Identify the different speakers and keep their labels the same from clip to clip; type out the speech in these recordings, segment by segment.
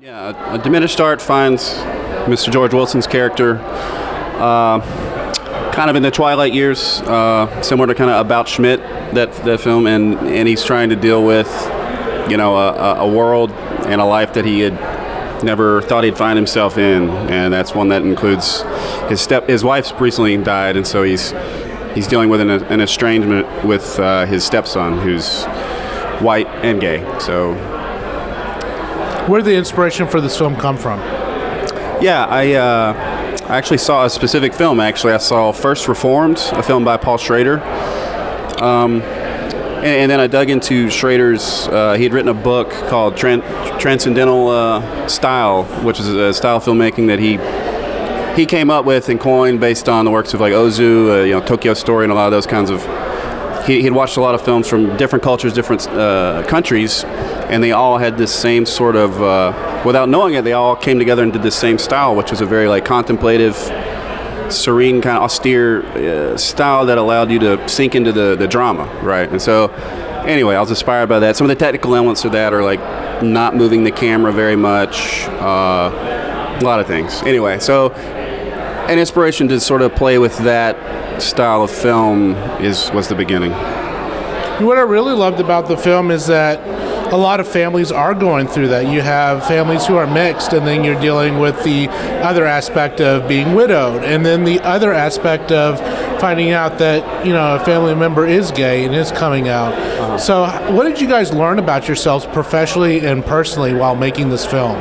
Speaker 1: Yeah, a diminished art finds Mr. George Wilson's character kind of in the twilight years, similar to kind of About Schmidt, that film, and he's trying to deal with, a world and a life that he had never thought he'd find himself in, and that's one that includes his wife's recently died, and so he's dealing with an estrangement with his stepson, who's white and gay. So,
Speaker 2: where did the inspiration for this film come from?
Speaker 1: Yeah, I actually saw a specific film. I saw First Reformed, a film by Paul Schrader. And then I dug into Schrader's, he had written a book called Transcendental Style, which is a style of filmmaking that he came up with and coined based on the works of like Ozu, Tokyo Story, and a lot of those kinds of. He'd watched a lot of films from different cultures, different countries, and they all had this same sort of, without knowing it, they all came together and did this same style, which was a very like contemplative, serene, kind of austere style that allowed you to sink into the drama, right? And so, anyway, I was inspired by that. Some of the technical elements of that are like not moving the camera very much, a lot of things. Anyway, so an inspiration to sort of play with that style of film was the beginning.
Speaker 2: What I really loved about the film is that a lot of families are going through that. You have families who are mixed, and then you're dealing with the other aspect of being widowed, and then the other aspect of finding out that a family member is gay and is coming out. Uh-huh. So what did you guys learn about yourselves professionally and personally while making this film?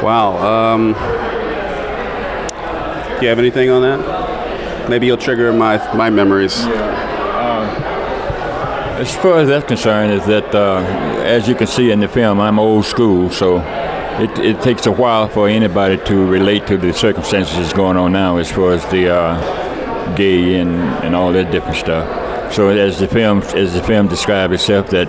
Speaker 1: Wow. Do you have anything on that? Maybe you'll trigger my memories.
Speaker 3: As far as that's concerned, is that as you can see in the film, I'm old school, so it takes a while for anybody to relate to the circumstances that's going on now as far as the gay and all that different stuff. So as the film described itself, that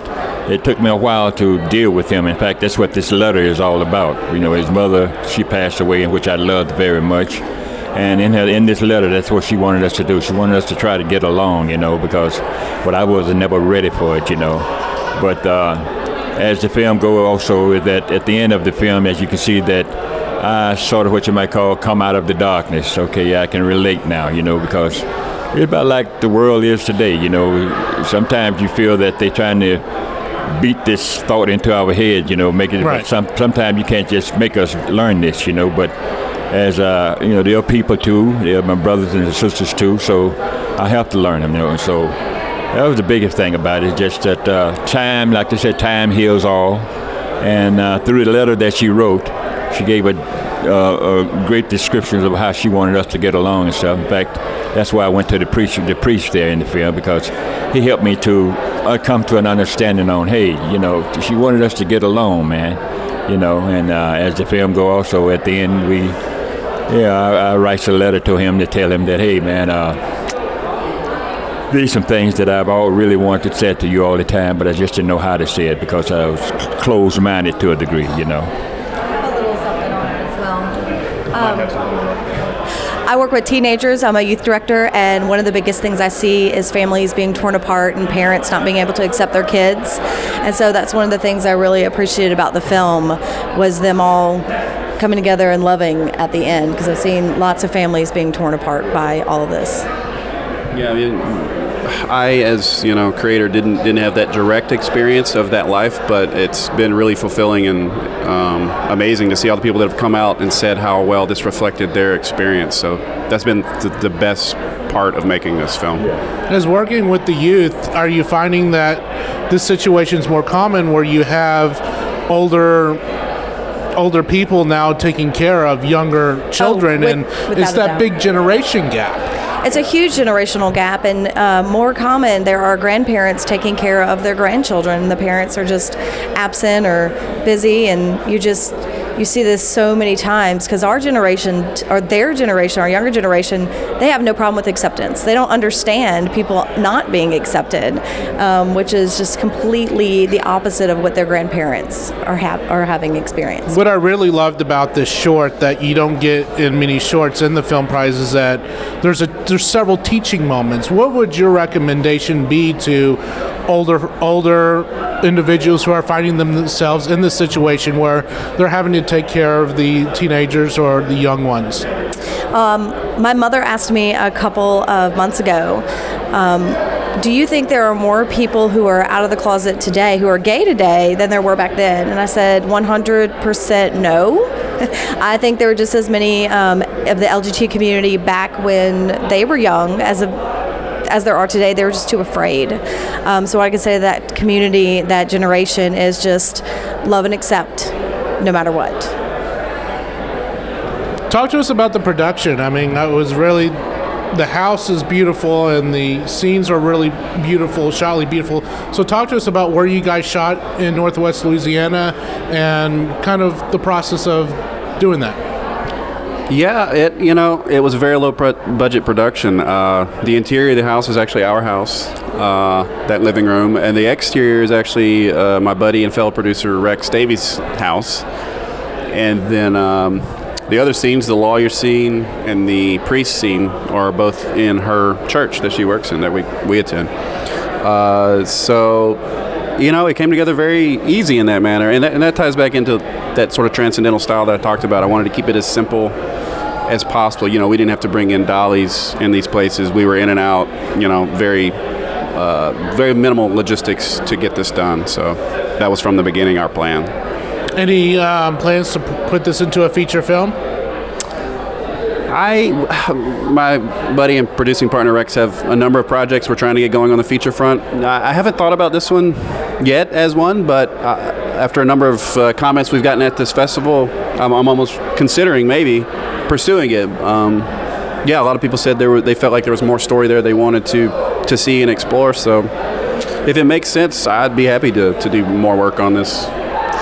Speaker 3: it took me a while to deal with him. In fact, that's what this letter is all about. His mother, she passed away, which I loved very much. And in this letter, that's what she wanted us to do. She wanted us to try to get along, because I wasn't never ready for it, But as the film goes, also that at the end of the film, as you can see, that I sort of what you might call come out of the darkness. Okay, I can relate now, because it's about like the world is today. Sometimes you feel that they're trying to beat this thought into our head, make it. Right. Sometimes you can't just make us learn this, But as they're people too, they're my brothers and sisters too, so I have to learn them, and so that was the biggest thing about it, just that time, like they said, time heals all, and through the letter that she wrote, she gave a great description of how she wanted us to get along and stuff. In fact, that's why I went to the priest there in the film, because he helped me to come to an understanding on, hey, she wanted us to get along, man, and as the film go also at the end, I write a letter to him to tell him that, hey, man, these are some things that I've all really wanted to say to you all the time, but I just didn't know how to say it because I was closed-minded to a degree,
Speaker 4: A little something on it as well. I work with teenagers. I'm a youth director, and one of the biggest things I see is families being torn apart and parents not being able to accept their kids. And so that's one of the things I really appreciated about the film was them all coming together and loving at the end, because I've seen lots of families being torn apart by all of this.
Speaker 1: Yeah, I as creator didn't have that direct experience of that life, but it's been really fulfilling and amazing to see all the people that have come out and said how well this reflected their experience. So that's been the best part of making this film.
Speaker 2: As working with the youth, are you finding that this situation is more common where you have older people now taking care of younger children, and it's that big generation gap?
Speaker 4: It's a huge generational gap, and more common, there are grandparents taking care of their grandchildren. The parents are just absent or busy, and you see this so many times, because our generation, or their generation, our younger generation, they have no problem with acceptance. They don't understand people not being accepted, which is just completely the opposite of what their grandparents are having experienced.
Speaker 2: What I really loved about this short that you don't get in many shorts in the Film Prize is that there's several teaching moments. What would your recommendation be to older individuals who are finding themselves in this situation where they're having to take care of the teenagers or the young ones?
Speaker 4: My mother asked me a couple of months ago, do you think there are more people who are out of the closet today, who are gay today, than there were back then? And I said 100% no. I think there were just as many of the LGBT community back when they were young as there are today. They were just too afraid. So I can say that community, that generation, is just love and accept no matter what.
Speaker 2: Talk to us about the production. I mean, it was really, the house is beautiful and the scenes are really beautiful, shotly beautiful. So talk to us about where you guys shot in Northwest Louisiana and kind of the process of doing that.
Speaker 1: Yeah, it was a very low budget production. The interior of the house is actually our house, that living room, and the exterior is actually my buddy and fellow producer Rex Davies' house. And then the other scenes, the lawyer scene and the priest scene, are both in her church that she works in, that we attend. So, it came together very easy in that manner, and that ties back into that sort of transcendental style that I talked about. I wanted to keep it as simple as possible. We didn't have to bring in dollies in these places. We were in and out, very minimal logistics to get this done. So that was from the beginning our plan.
Speaker 2: Any plans to put this into a feature film?
Speaker 1: My buddy and producing partner Rex have a number of projects we're trying to get going on the feature front. I haven't thought about this one yet as one, but after a number of comments we've gotten at this festival, I'm almost considering maybe pursuing it. A lot of people said they felt like there was more story there they wanted to see and explore. So if it makes sense, I'd be happy to do more work on this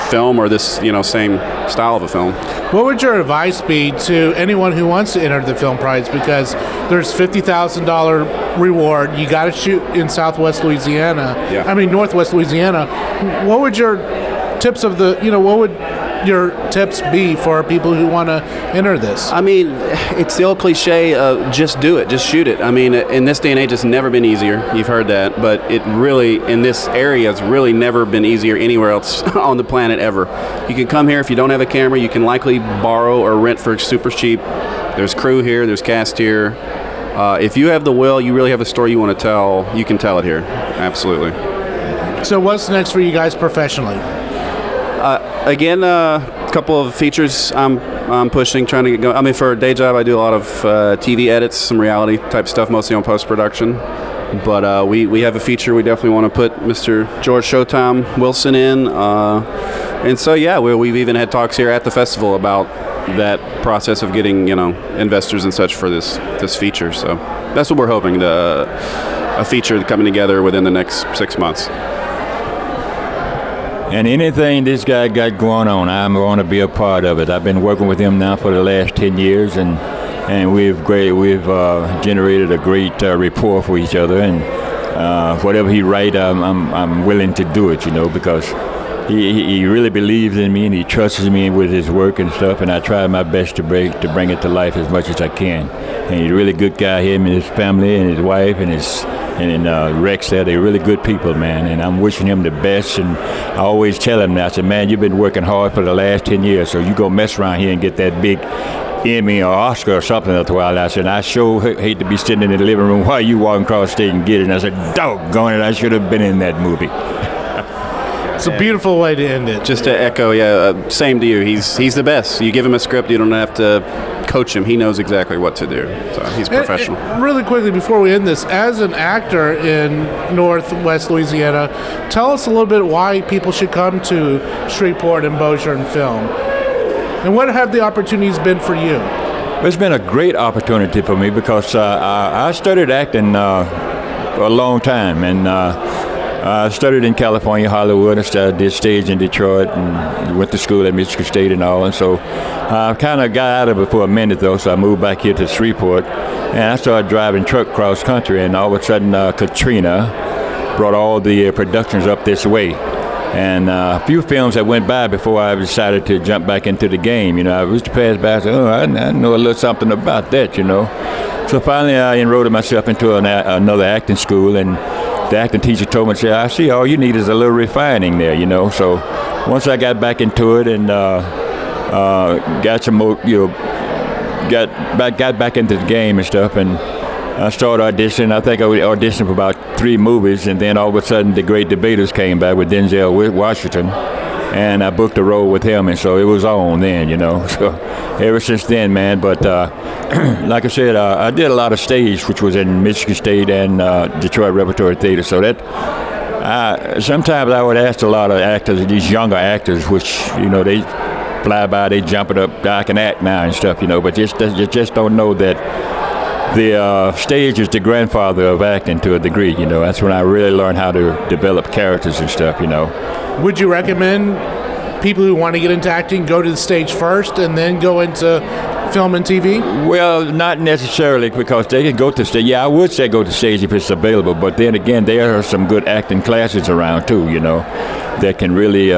Speaker 1: film, or this same style of a film.
Speaker 2: What would your advice be to anyone who wants to enter the Film Prize? Because there's $50,000 reward. You got to shoot in Southwest Louisiana.
Speaker 1: Yeah.
Speaker 2: I mean Northwest Louisiana. What would your tips your tips be for people who want to enter this?
Speaker 1: I mean, it's the old cliche of just do it, just shoot it. I mean, in this day and age, it's never been easier. You've heard that, but it really, in this area, it's really never been easier anywhere else on the planet ever. You can come here if you don't have a camera. You can likely borrow or rent for super cheap. There's crew here, there's cast here. If you have the will, you really have a story you want to tell, you can tell it here. Absolutely.
Speaker 2: So what's next for you guys professionally?
Speaker 1: Again, a couple of features I'm pushing, trying to get going. I mean, for a day job, I do a lot of TV edits, some reality type stuff, mostly on post-production. But we have a feature we definitely want to put Mr. George Showtime Wilson in. And so, we've even had talks here at the festival about that process of getting, investors and such for this feature. So that's what we're hoping, a feature coming together within the next 6 months.
Speaker 3: And anything this guy got going on, I'm going to be a part of it. I've been working with him now for the last 10 years, and we've generated a great rapport for each other. And whatever he writes, I'm willing to do it, because he really believes in me and he trusts me with his work and stuff. And I try my best to bring it to life as much as I can. And he's a really good guy. Him and his family and his wife and Rex there, they're really good people, man, and I'm wishing him the best. And I always tell him that, I said, man, you've been working hard for the last 10 years, so you go mess around here and get that big Emmy or Oscar or something after a while. I said, I sure hate to be sitting in the living room while you walking across the stage and get it. And I said, doggone it, I should have been in that movie.
Speaker 2: It's a beautiful way to end it.
Speaker 1: Just to echo, same to you. He's the best. You give him a script, you don't have to coach him. He knows exactly what to do. So he's professional.
Speaker 2: And really quickly before we end this, as an actor in Northwest Louisiana, tell us a little bit why people should come to Shreveport and Bossier and film. And what have the opportunities been for you?
Speaker 3: It's been a great opportunity for me because I studied acting for a long time, and I studied in California, Hollywood. I did stage in Detroit and went to school at Michigan State and all. And so I kind of got out of it for a minute, though, so I moved back here to Shreveport. And I started driving truck cross country, and all of a sudden Katrina brought all the productions up this way. And a few films that went by before I decided to jump back into the game. I was to pass by and say, I know a little something about that, So finally I enrolled myself into another acting school, and the acting teacher told me, I see all you need is a little refining there, you know. So once I got back into it and got some more, got back into the game and stuff, and I started auditioning. I think I auditioned for about 3 movies, and then all of a sudden, The Great Debaters came back with Denzel Washington, and I booked a role with him, and so it was on then, you know. So ever since then, man. But like I said, I did a lot of stage, which was in Michigan State and Detroit Repertory Theater. So that sometimes I would ask a lot of actors, these younger actors, which they fly by, they jump it up, I can act now and stuff, but you just don't know that the stage is the grandfather of acting to a degree, That's when I really learned how to develop characters and stuff,
Speaker 2: Would you recommend people who want to get into acting go to the stage first and then go into film and TV?
Speaker 3: Well, not necessarily, because they can go to stage. Yeah, I would say go to stage if it's available, but then again, there are some good acting classes around too, that can really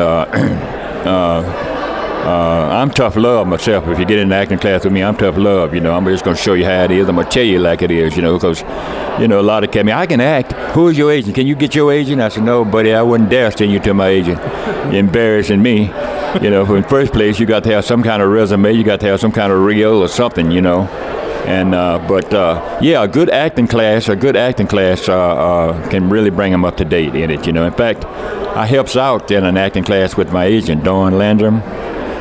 Speaker 3: I'm tough love myself. If you get in an acting class with me, I'm tough love. I'm just going to show you how it is. I'm going to tell you like it is, because, a lot of me, I can act. Who is your agent? Can you get your agent? I said, no, buddy, I wouldn't dare send you to my agent. You're embarrassing me. In the first place, you got to have some kind of resume. You got to have some kind of reel or something, And yeah, a good acting class can really bring them up to date in it. In fact, I helps out in an acting class with my agent, Dawn Landrum.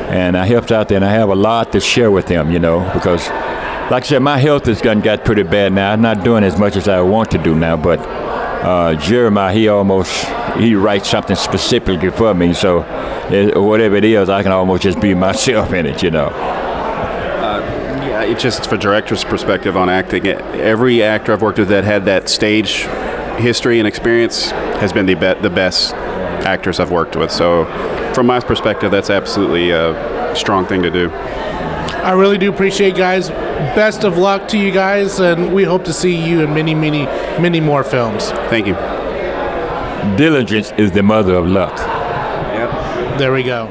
Speaker 3: And I helps out there, and I have a lot to share with him, because, like I said, my health has got pretty bad now. I'm not doing as much as I want to do now, but Jeremiah, he writes something specifically for me, so whatever it is, I can almost just be myself in it,
Speaker 1: Yeah, it's just for director's perspective on acting. Every actor I've worked with that had that stage history and experience has been the best actors I've worked with, so from my perspective, that's absolutely a strong thing to do.
Speaker 2: I really do appreciate, guys. Best of luck to you guys, and we hope to see you in many, many, many more films.
Speaker 1: Thank you.
Speaker 3: Diligence is the mother of luck.
Speaker 1: Yep.
Speaker 2: There we go.